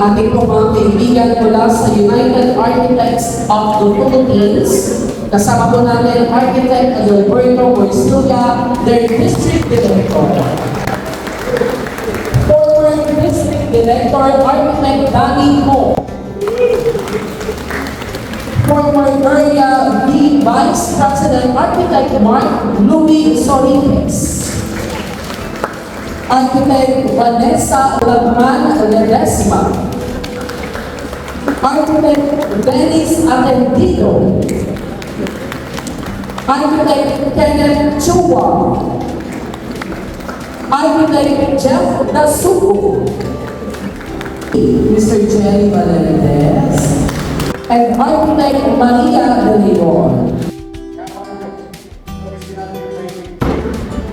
ating po mga kaibigan mula sa United Architects of the Philippines. Kasama po natin Architect Adalberto Moistuya, their District Director. Former District Director Architect Danny Ho. Former Area V Vice President Architect Mark Louis Solis. Architect Vanessa Lagman Ledesma. Architect Dennis Atentido. Architect Kenneth Chua. Architect Jeff Dasuko. Mr. Jerry Valendes. And Architect Maria De Leon.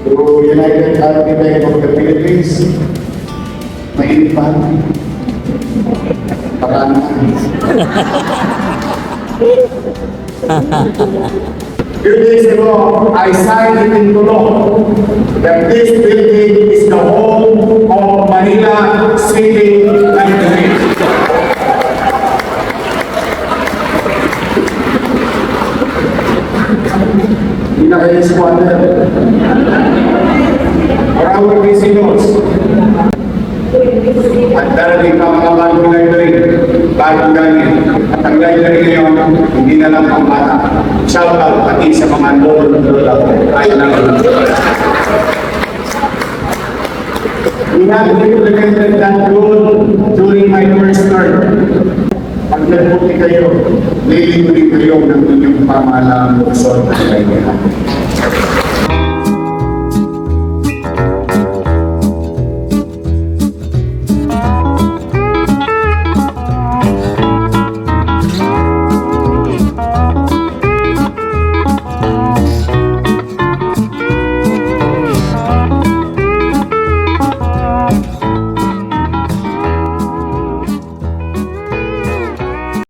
To United Architects of the Philippines, mainit pa. Parang few days ago, I signed it into law that this building is the home of Manila City Library. Hindi na kayo squatter. For our visitors, at darating pa mga bagong library, bagong gamit. At ang library ngayon, hindi na lang pang bata. Shout out pati sa mga lolo ay lang. We have implemented that rule during my first term. Pag nagputi kayo, lilingulin kayo ng inyong pamahalang lungsod ng kailangan.